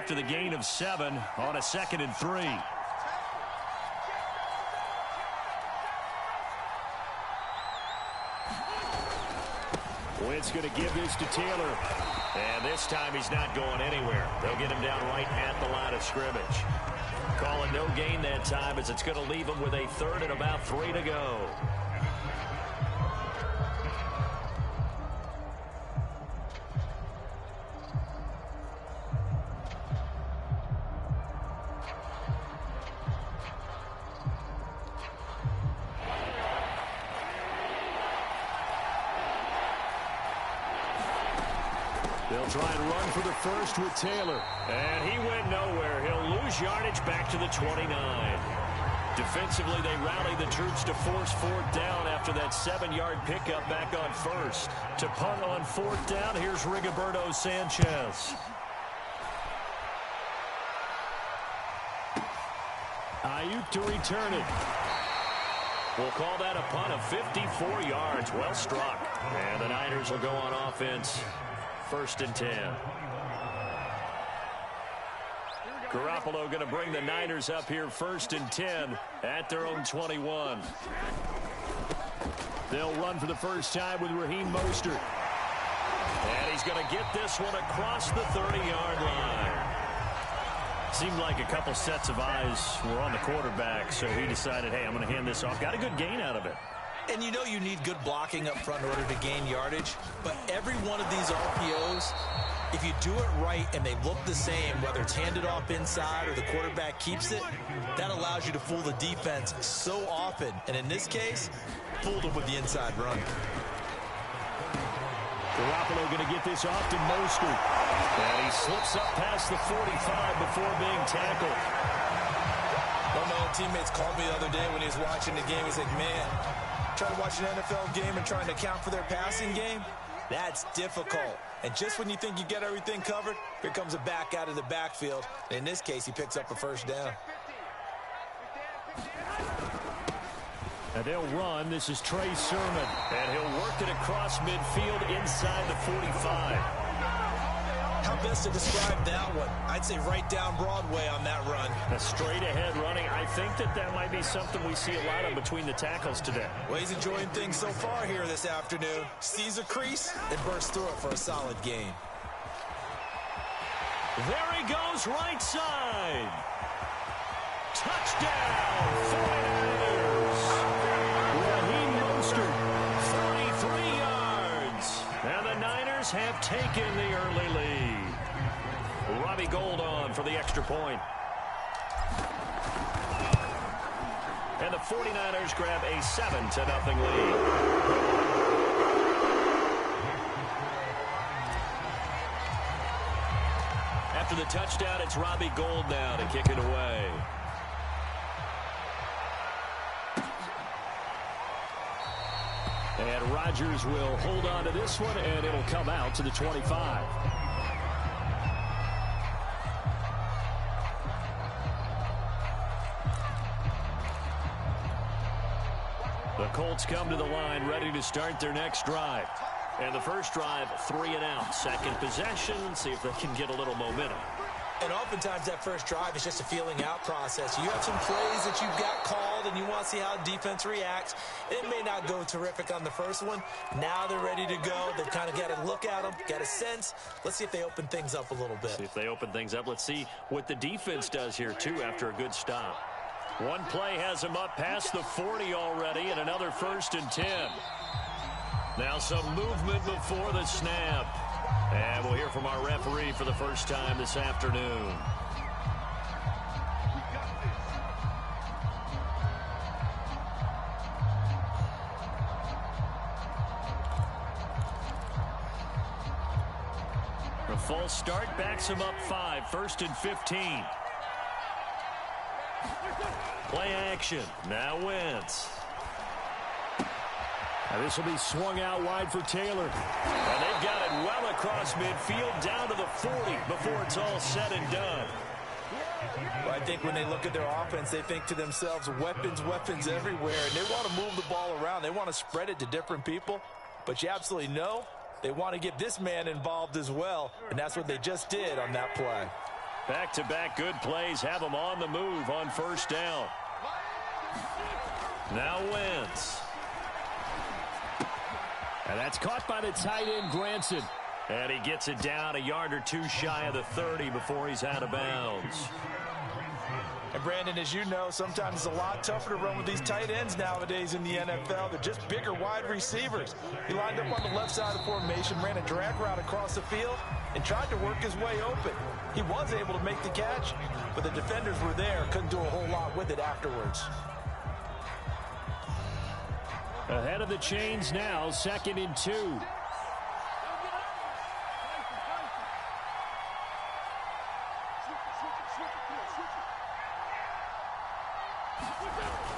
after the gain of 7 on a 2nd and 3. Wentz going to give this to Taylor. And this time he's not going anywhere. They'll get him down right at the line of scrimmage. Calling no gain that time as it's going to leave him with a 3rd and about 3 to go. They'll try and run for the first with Taylor. And he went nowhere. He'll lose yardage back to the 29. Defensively, they rally the troops to force 4th down after that 7-yard pickup back on 1st. To punt on 4th down, here's Rigoberto Sanchez. Ayuk to return it. We'll call that a punt of 54 yards. Well struck. And the Niners will go on offense. 1st and 10. Garoppolo going to bring the Niners up here 1st and 10 at their own 21. They'll run for the first time with Raheem Mostert. And he's going to get this one across the 30-yard line. Seemed like a couple sets of eyes were on the quarterback, so he decided, hey, I'm going to hand this off. Got a good gain out of it. And you know you need good blocking up front in order to gain yardage. But every one of these RPOs, if you do it right and they look the same, whether it's handed off inside or the quarterback keeps it, that allows you to fool the defense so often. And in this case, fooled them with the inside run. Garoppolo going to get this off to Mostert. And he slips up past the 45 before being tackled. One of my old teammates called me the other day when he was watching the game. He's like, man, trying to watch an NFL game and trying to account for their passing game, that's difficult. And just when you think you get everything covered, here comes a back out of the backfield. And in this case, he picks up a 1st down. And they'll run. This is Trey Sermon. And he'll work it across midfield inside the 45. How best to describe that one? I'd say right down Broadway on that run. A straight-ahead running. I think that might be something we see a lot of between the tackles today. Well, he's enjoying things so far here this afternoon. Sees a crease and bursts through it for a solid gain. There he goes, right side. Touchdown, 49ers. Raheem Mostert, 43 yards. And the Niners have taken the early lead. Robbie Gould on for the extra point. And the 49ers grab a 7-0 lead. After the touchdown, it's Robbie Gould now to kick it away. And Rodgers will hold on to this one, and it'll come out to the 25. The Colts come to the line, ready to start their next drive. And the first drive, 3 and out. Second possession, see if they can get a little momentum. And oftentimes that first drive is just a feeling out process. You have some plays that you've got called and you want to see how defense reacts. It may not go terrific on the first one. Now they're ready to go. They've kind of got to look at them, get a sense. Let's see if they open things up a little bit. See if they open things up. Let's see what the defense does here, too, after a good stop. One play has him up past the 40 already, and another 1st and 10. Now some movement before the snap. And we'll hear from our referee for the first time this afternoon. The false start backs him up 5, 1st and 15. Play action. Now Wentz. Now this will be swung out wide for Taylor. And they've got it well across midfield down to the 40 before it's all said and done. Well, I think when they look at their offense, they think to themselves, weapons, weapons everywhere. And they want to move the ball around. They want to spread it to different people. But you absolutely know they want to get this man involved as well. And that's what they just did on that play. Back-to-back good plays have them on the move on first down. Now Wentz. And that's caught by the tight end, Granson. And he gets it down a yard or two shy of the 30 before he's out of bounds. And Brandon, as you know, sometimes it's a lot tougher to run with these tight ends nowadays in the NFL. They're just bigger wide receivers. He lined up on the left side of the formation, ran a drag route across the field, and tried to work his way open. He was able to make the catch, but the defenders were there, couldn't do a whole lot with it afterwards. Ahead of the chains now, 2nd and 2.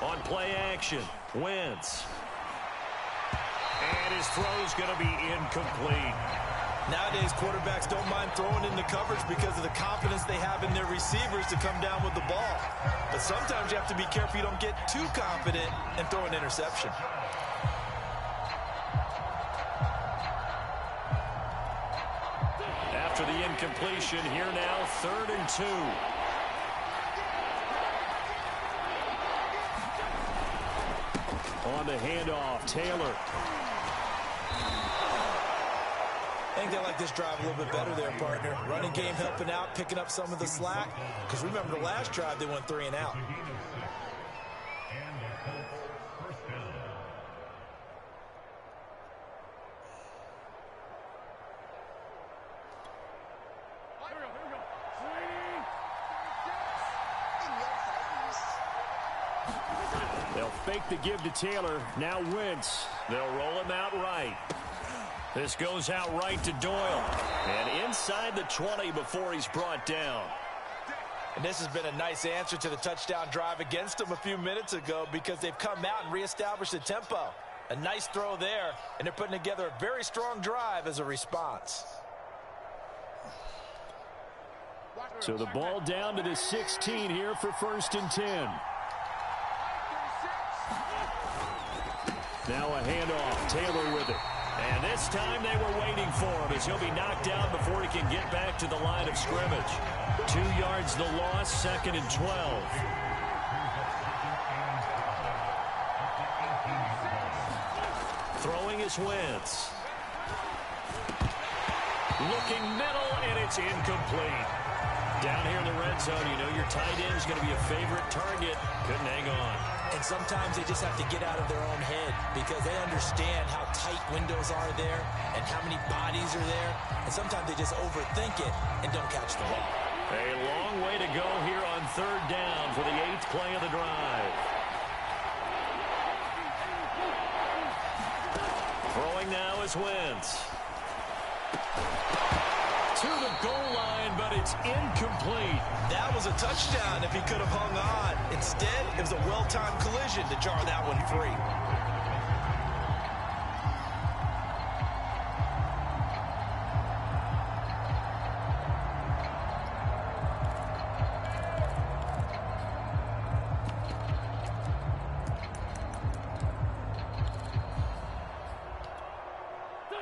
On play action, Wentz. And his throw's going to be incomplete. Nowadays, quarterbacks don't mind throwing into coverage because of the confidence they have in their receivers to come down with the ball. But sometimes you have to be careful you don't get too confident and throw an interception. After the incompletion, here now, 3rd and 2. On the handoff, Taylor. I think they like this drive a little bit better there, partner. Running game helping out, picking up some of the slack. Because remember, the last drive, they went 3 and out. They'll fake the give to Taylor. Now Wentz. They'll roll him out right. This goes out right to Doyle. And inside the 20 before he's brought down. And this has been a nice answer to the touchdown drive against them a few minutes ago because they've come out and reestablished the tempo. A nice throw there, and they're putting together a very strong drive as a response. So the ball down to the 16 here for 1st and 10. Now a handoff. Taylor with it. And this time they were waiting for him as he'll be knocked down before he can get back to the line of scrimmage. 2 yards the loss, 2nd and 12. Throwing is Wentz. Looking middle, and it's incomplete. Down here in the red zone, you know your tight end is going to be a favorite target. Couldn't hang on. And sometimes they just have to get out of their own head because they understand how tight windows are there and how many bodies are there. And sometimes they just overthink it and don't catch the ball. A long way to go here on 3rd down for the 8th play of the drive. Throwing now is Wentz. To the goal line, but it's incomplete. That was a touchdown if he could have hung on. Instead, it was a well-timed collision to jar that one free.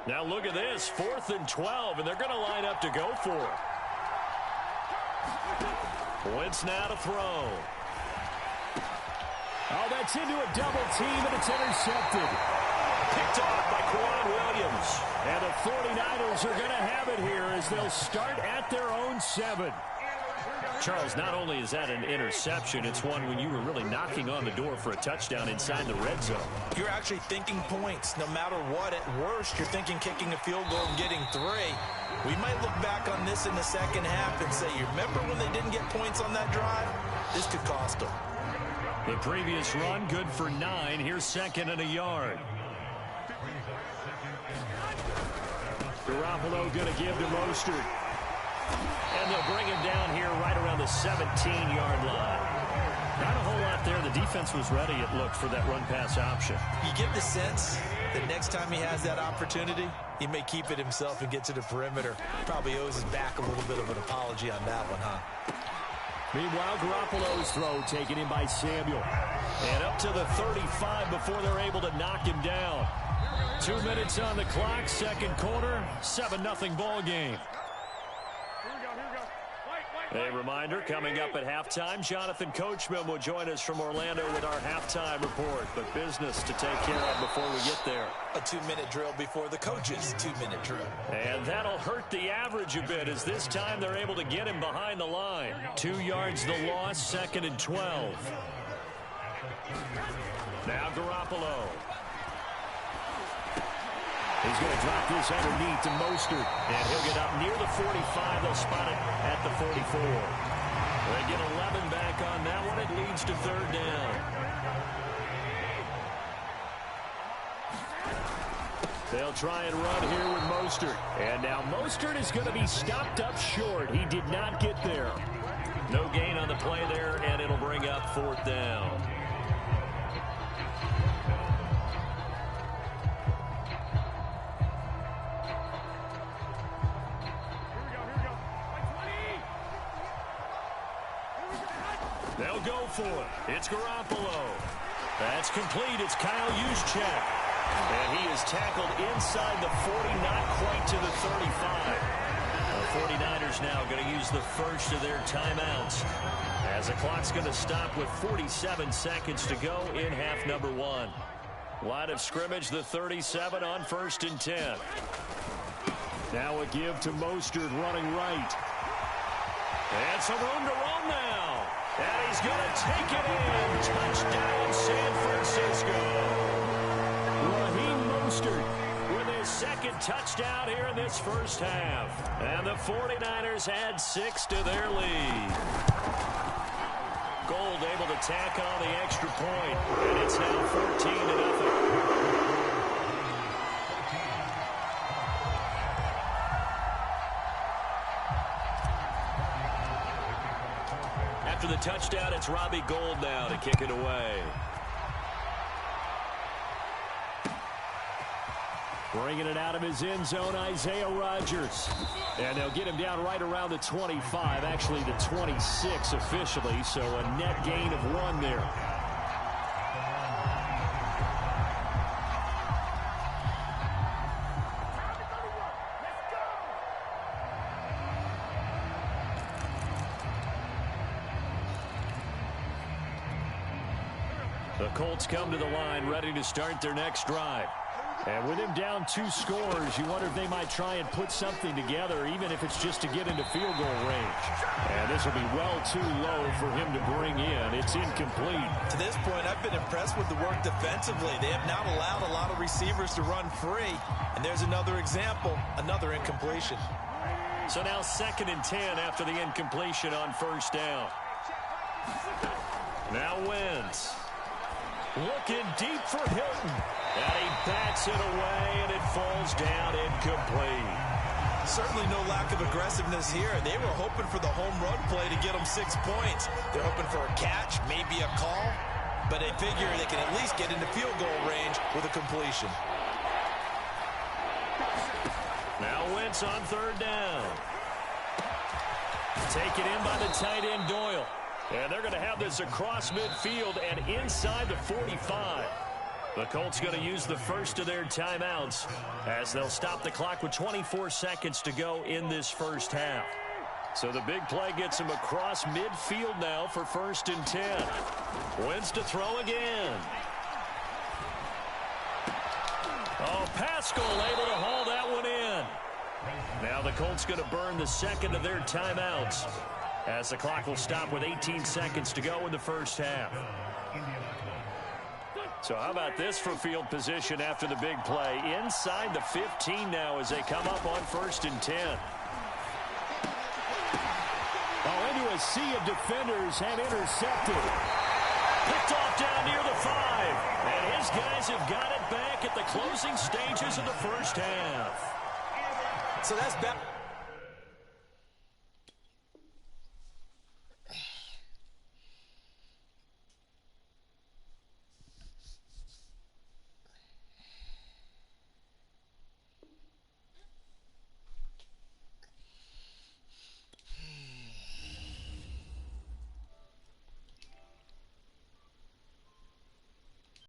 Now look at this, 4th and 12, and they're going to line up to go for it. Wentz now to throw. Oh, that's into a double team, and it's intercepted. Picked off by Quan Williams. And the 49ers are going to have it here as they'll start at their own 7. Charles, not only is that an interception, it's one when you were really knocking on the door for a touchdown inside the red zone. You're actually thinking points. No matter what, at worst, you're thinking kicking a field goal and getting 3. We might look back on this in the second half and say, you remember when they didn't get points on that drive? This could cost them. The previous run, good for 9. Here's 2nd and a yard. Garoppolo going to give to Mostert. And they'll bring him down here right around the 17-yard line. Not a whole lot there. The defense was ready, it looked, for that run-pass option. You get the sense that next time he has that opportunity, he may keep it himself and get to the perimeter. Probably owes his back a little bit of an apology on that one, huh? Meanwhile, Garoppolo's throw taken in by Samuel. And up to the 35 before they're able to knock him down. 2 minutes on the clock, 2nd quarter, 7-0 ball game. Here we go. A reminder, coming up at halftime, Jonathan Coachman will join us from Orlando with our halftime report. But business to take care of before we get there. A 2-minute drill before the coach's 2-minute drill. And that'll hurt the average a bit, as this time they're able to get him behind the line. 2 yards the loss, 2nd and 12. Now Garoppolo. He's going to drop this underneath to Mostert, and he'll get up near the 45. They'll spot it at the 44. They get 11 back on that one. It leads to 3rd down. They'll try and run here with Mostert. And now Mostert is going to be stopped up short. He did not get there. No gain on the play there, and it'll bring up 4th down. They'll go for it. It's Garoppolo. That's complete. It's Kyle Juszczyk. And he is tackled inside the 40, not quite to the 35. The 49ers now going to use the first of their timeouts, as the clock's going to stop with 47 seconds to go in half number 1. Line of scrimmage, the 37 on 1st and 10. Now a give to Mostert running right. And some room to run now. And he's going to take it in. Touchdown, San Francisco. Raheem Mostert with his 2nd touchdown here in this first half. And the 49ers add 6 to their lead. Gold able to tack on the extra point. And it's now 14-0. After the touchdown, it's Robbie Gould now to kick it away. Bringing it out of his end zone, Isaiah Rodgers. And they'll get him down right around the 25, actually the 26 officially, so a net gain of 1 there. The Colts come to the line, ready to start their next drive. And with him down 2 scores, you wonder if they might try and put something together, even if it's just to get into field goal range. And this will be well too low for him to bring in. It's incomplete. To this point, I've been impressed with the work defensively. They have not allowed a lot of receivers to run free. And there's another example, another incompletion. So now 2nd and 10 after the incompletion on 1st down. Now Wentz. Looking deep for Hilton. And he bats it away, and it falls down incomplete. Certainly no lack of aggressiveness here. They were hoping for the home run play to get them 6 points. They're hoping for a catch, maybe a call, but they figure they can at least get into field goal range with a completion. Now Wentz on 3rd down. Taken in by the tight end Doyle. And they're going to have this across midfield and inside the 45. The Colts going to use the first of their timeouts, as they'll stop the clock with 24 seconds to go in this first half. So the big play gets him across midfield now for 1st and 10. Wentz to throw again. Oh, Pascal able to haul that one in. Now the Colts going to burn the 2nd of their timeouts, as the clock will stop with 18 seconds to go in the first half. So how about this for field position after the big play? Inside the 15 now as they come up on 1st and 10. Oh, into a sea of defenders and intercepted. Picked off down near the 5. And his guys have got it back at the closing stages of the first half. So that's back.